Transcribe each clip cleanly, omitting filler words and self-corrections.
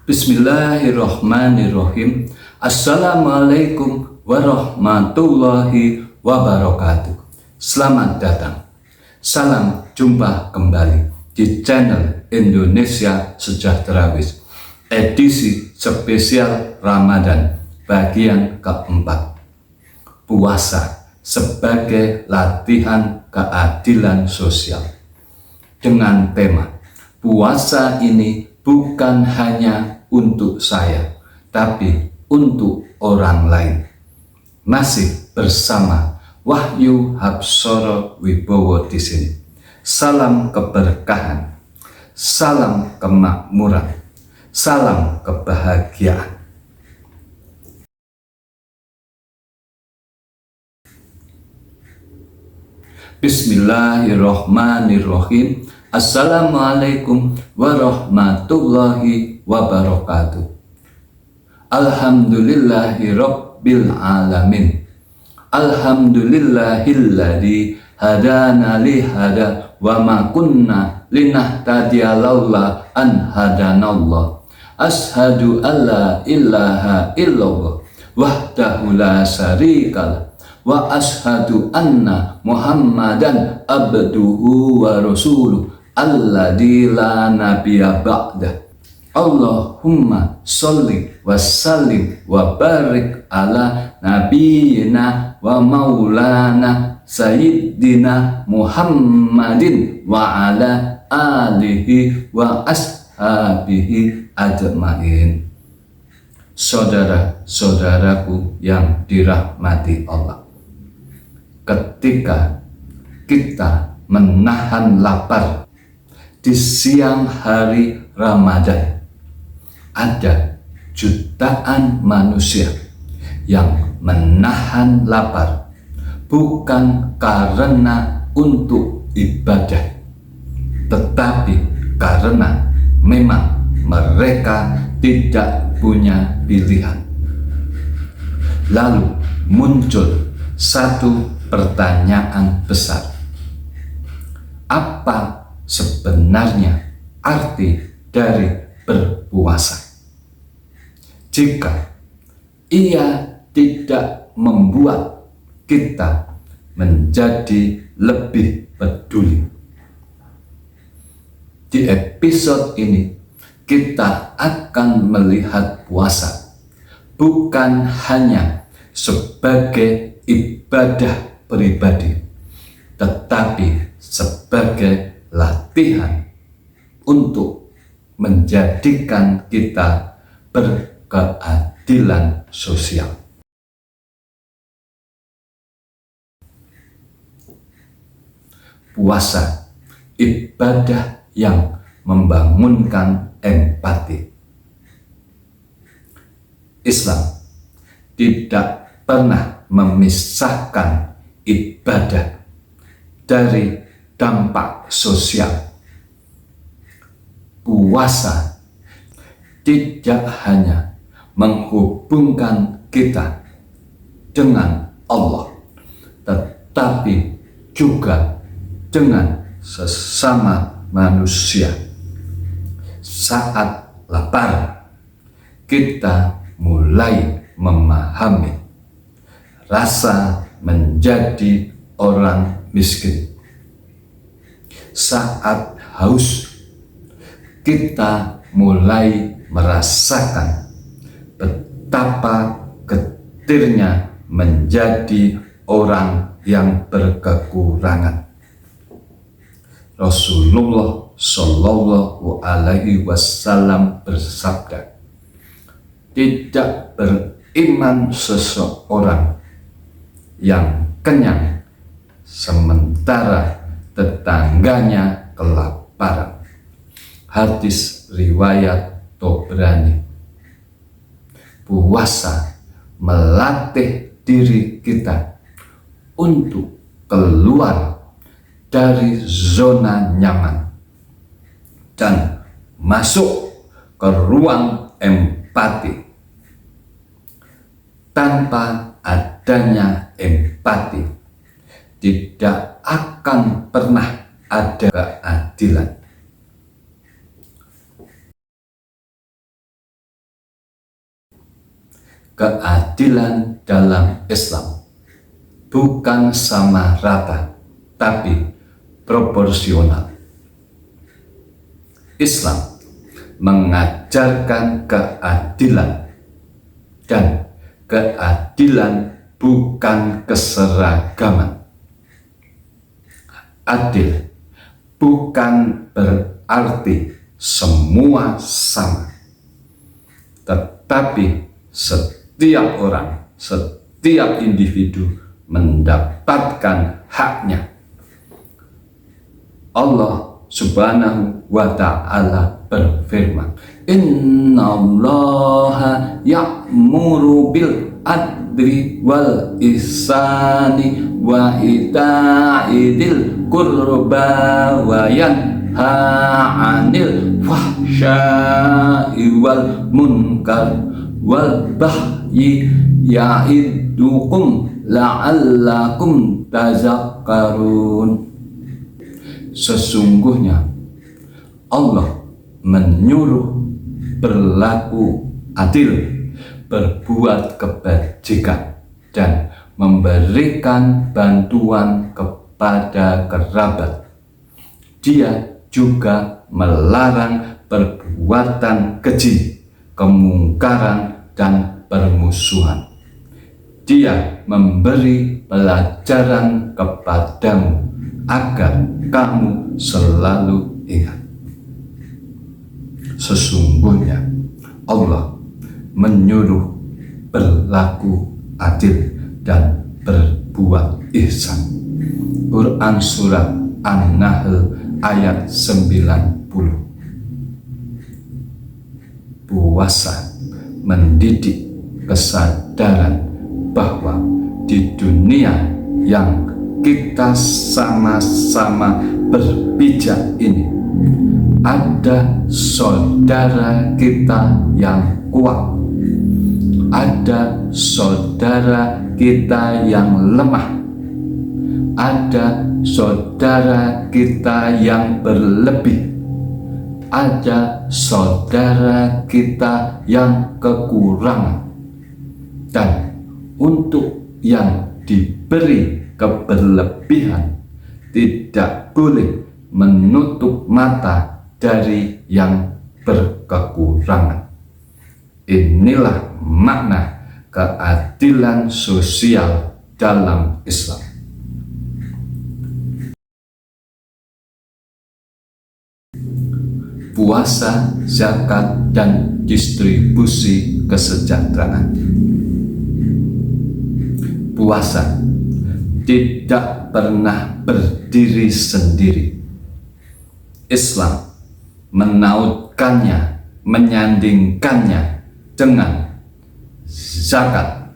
Bismillahirrahmanirrahim. Assalamualaikum warahmatullahi wabarakatuh. Selamat datang. Salam jumpa kembali di channel Indonesia Sejahtera-Wis, edisi spesial Ramadan bagian keempat. Puasa sebagai latihan keadilan sosial. Dengan tema puasa ini bukan hanya untuk saya, tapi untuk orang lain. Masih bersama Wahyu Habsoro Wibowo di sini. Salam keberkahan, salam kemakmuran, salam kebahagiaan. Bismillahirrahmanirrahim. Assalamualaikum warahmatullahi wabarakatuh. Alhamdulillahi rabbil alamin. Alhamdulillahilladzi hadana li hada wa ma kunna linahtadiya laula an hadanallah. Ashhadu alla ilaha illallah wahdahu la syarikalah wa ashhadu anna Muhammadan abduhu wa rasuluh alladzi la nabiyya ba'dah. Allahumma sholli wa sallim wa barik ala nabiyyina wa maulana sayyidina Muhammadin wa ala alihi wa ashabihi ajmain. Saudara-saudaraku yang dirahmati Allah, ketika kita menahan lapar di siang hari Ramadan, ada jutaan manusia yang menahan lapar bukan karena untuk ibadah, tetapi karena memang mereka tidak punya pilihan. Lalu muncul satu pertanyaan besar. Apa sebenarnya arti dari berpuasa jika ia tidak membuat kita menjadi lebih peduli? Di episode ini kita akan melihat puasa bukan hanya sebagai ibadah pribadi, tetapi sebagai latihan untuk menjadikan kita berkeadilan sosial. Puasa, ibadah yang membangunkan empati. Islam tidak pernah memisahkan ibadah dari dampak sosial. Puasa tidak hanya menghubungkan kita dengan Allah, tetapi juga dengan sesama manusia. Saat lapar, kita mulai memahami rasa menjadi orang miskin. Saat haus, kita mulai merasakan betapa getirnya menjadi orang yang berkekurangan. Rasulullah Shallallahu Alaihi Wasallam bersabda, tidak beriman seseorang yang kenyang sementara tetangganya kelaparan. Hadis riwayat Tobrani. Puasa melatih diri kita untuk keluar dari zona nyaman dan masuk ke ruang empati. Tanpa adanya empati, tidak akan pernah ada keadilan. keadilan dalam Islam bukan sama rata, tapi proporsional. Islam mengajarkan keadilan, dan keadilan bukan keseragaman. Adil bukan berarti semua sama, tetapi setiap orang, setiap individu mendapatkan haknya. Allah Subhanahu wa ta'ala berfirman, Innallaha ya'muru bil adli wal ihsani wa ita'idil qurba wa yanha 'anil fahsya'i wal munkar wal bagyi ya'idukum la'allakum tazakkarun. Sesungguhnya Allah menyuruh berlaku adil, berbuat kebajikan, dan memberikan bantuan kepada kerabat. Dia juga melarang perbuatan keji, kemungkaran, dan permusuhan. Dia memberi pelajaran kepadamu agar kamu selalu ingat. Sesungguhnya Allah menyuruh berlaku adil dan berbuat ihsan. Quran Surat An-Nahl ayat 90. Puasa mendidik kesadaran bahwa di dunia yang kita sama-sama berpijak ini, ada saudara kita yang kuat, ada saudara kita yang lemah, ada saudara kita yang berlebih, ada saudara kita yang kekurangan. Dan untuk yang diberi keberlebihan, tidak boleh menutup mata dari yang berkekurangan. Inilah makna keadilan sosial dalam Islam. Puasa, zakat, dan distribusi kesejahteraan. Puasa tidak pernah berdiri sendiri. Islam menautkannya, menyandingkannya dengan zakat,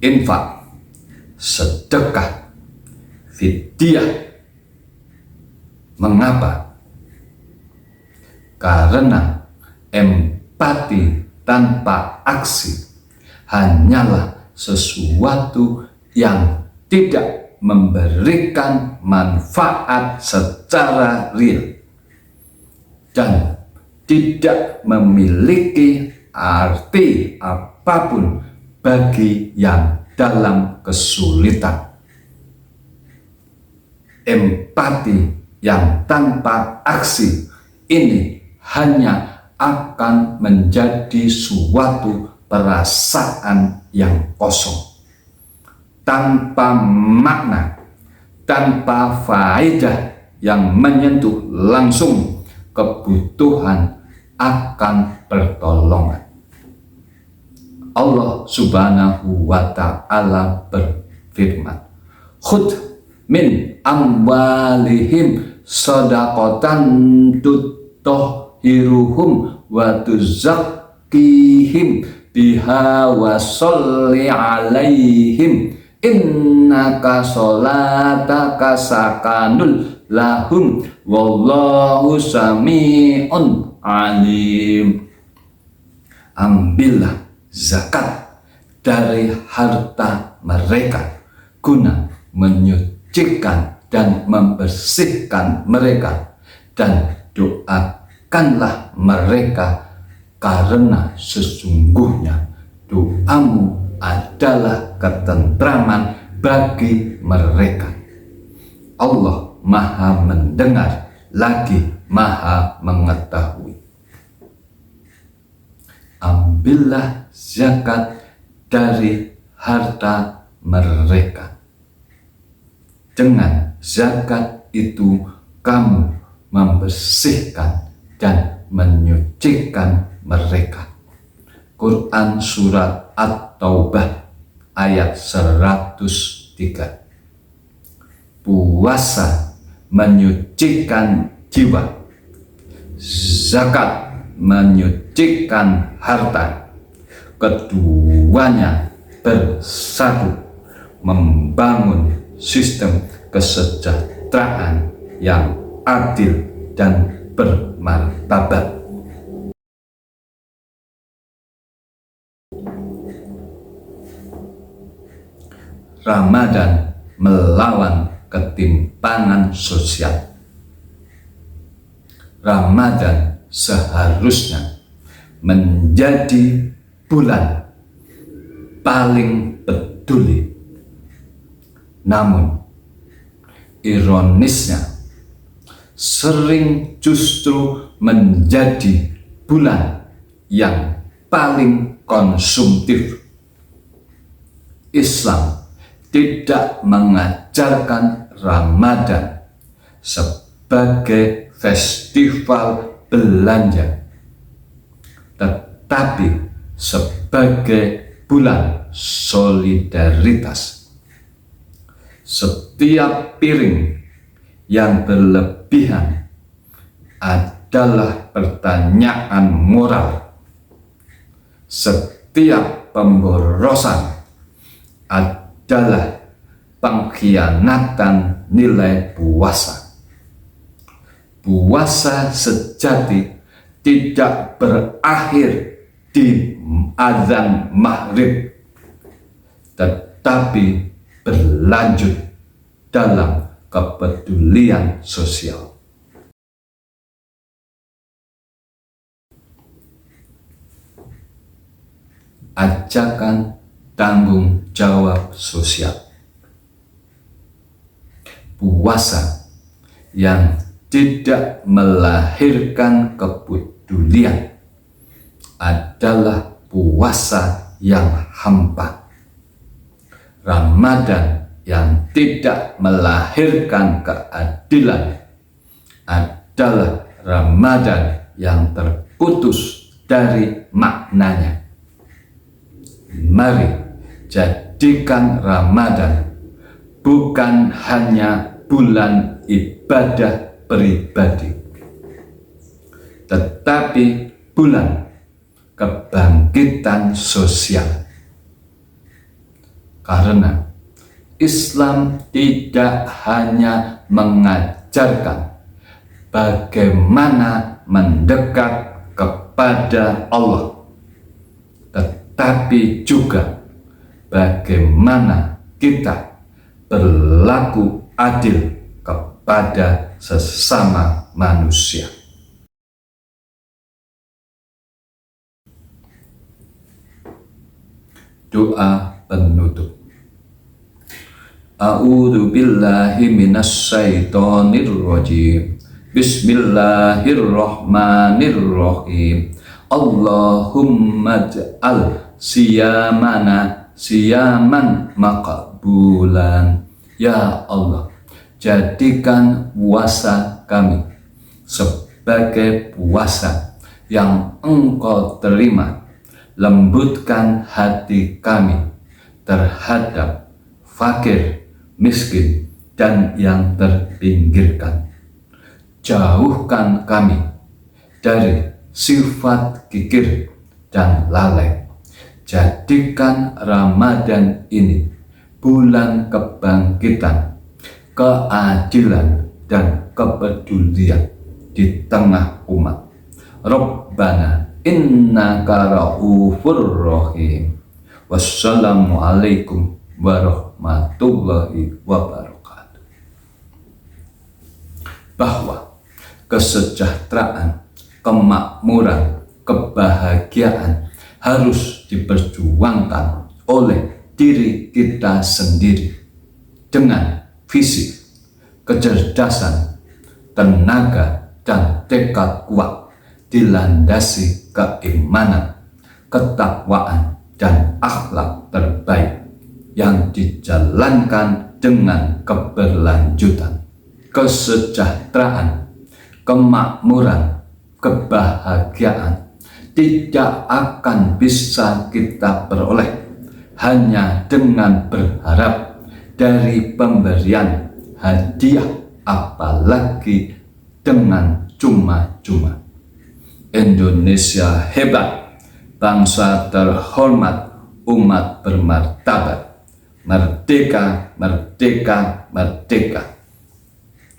infak, sedekah, fidyah. Mengapa? Karena empati tanpa aksi hanyalah sesuatu yang tidak memberikan manfaat secara real dan tidak memiliki arti apapun bagi yang dalam kesulitan. Empati yang tanpa aksi ini hanya akan menjadi suatu perasaan yang kosong, tanpa makna, tanpa faedah yang menyentuh langsung kebutuhan akan pertolongan. Allah Subhanahu wa ta'ala berfirman, khudh min amwalihim shadaqatan tutahhiruhum wa tuzakkihim biha wa sholli alaihim innaka sholataka sakanul lahum wallahu sami'un alim. Ambillah zakat dari harta mereka guna menyucikan dan membersihkan mereka, dan doakanlah mereka karena sesungguhnya doamu adalah ketentraman bagi mereka. Allah Maha mendengar lagi Maha mengetahui. Ambillah zakat dari harta mereka. Dengan zakat itu kamu membersihkan dan menyucikan mereka. Quran Surat At-Taubah ayat 103. Puasa menyucikan jiwa, zakat menyucikan harta. Keduanya bersatu membangun sistem kesejahteraan yang adil dan bermartabat. Ramadan melawan ketimpangan sosial. Ramadan seharusnya menjadi bulan paling peduli. Namun, ironisnya, sering justru menjadi bulan yang paling konsumtif. Islam tidak mengajarkan Ramadan sebagai festival belanja, tetapi sebagai bulan solidaritas. Setiap piring yang berlebihan adalah pertanyaan moral. Setiap pemborosan adalah pengkhianatan nilai puasa. Puasa sejati tidak berakhir di azan maghrib, tetapi berlanjut dalam kepedulian sosial. Ajakan tanggung jawab sosial. Puasa yang tidak melahirkan kepedulian adalah puasa yang hampa. Ramadan yang tidak melahirkan keadilan adalah Ramadan yang terputus dari maknanya. Mari jadikan Ramadan bukan hanya bulan ibadah pribadi, tetapi bulan kebangkitan sosial. Karena Islam tidak hanya mengajarkan bagaimana mendekat kepada Allah, tetapi juga bagaimana kita berlaku adil kepada sesama manusia. Doa penutup. A'udzu billahi minasyaitonir rajim. Bismillahirrahmanirrahim. Allahumma ja'al siyamana siyaman maqbulan. Ya Allah, jadikan puasa kami sebagai puasa yang Engkau terima. Lembutkan hati kami terhadap fakir, miskin, dan yang terpinggirkan. Jauhkan kami dari sifat kikir dan lalai. Jadikan Ramadan ini bulan kebangkitan, keadilan, dan kepedulian di tengah umat. Rabbana innaka ra'ufur rahim. Wassalamualaikum warahmatullahi wabarakatuh. Bahwa kesejahteraan, kemakmuran, kebahagiaan harus diperjuangkan oleh diri kita sendiri dengan fisik, kecerdasan, tenaga, dan tekad kuat, dilandasi keimanan, ketakwaan, dan akhlak terbaik yang dijalankan dengan keberlanjutan, kesejahteraan, kemakmuran, kebahagiaan tidak akan bisa kita peroleh hanya dengan berharap dari pemberian hadiah, apalagi dengan cuma-cuma. Indonesia hebat, bangsa terhormat, umat bermartabat, merdeka, merdeka, merdeka.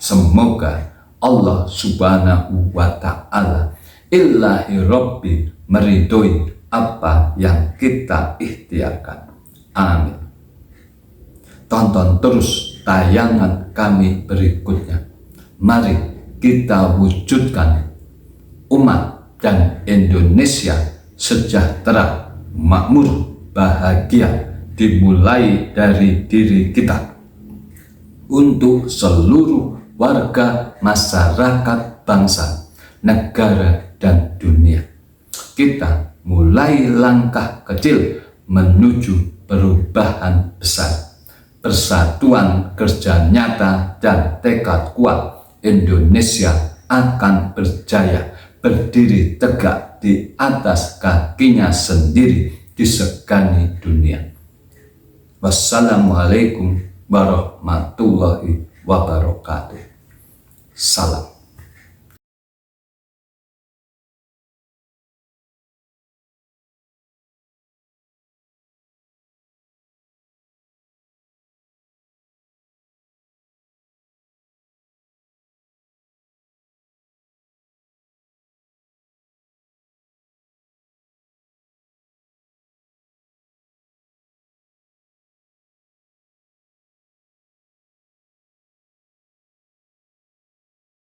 Semoga Allah Subhanahu wa Ta'ala Ilahi Rabbi meridhoi apa yang kita ikhtiarkan. Amin. Tonton terus tayangan kami berikutnya. Mari kita wujudkan umat dan Indonesia sejahtera, makmur, bahagia, dimulai dari diri kita. Untuk seluruh warga masyarakat bangsa, negara, dan dunia. Kita mulai langkah kecil menuju perubahan besar. Persatuan, kerja nyata, dan tekad kuat, Indonesia akan berjaya berdiri tegak di atas kakinya sendiri, disegani dunia. Wassalamualaikum warahmatullahi wabarakatuh. Salam.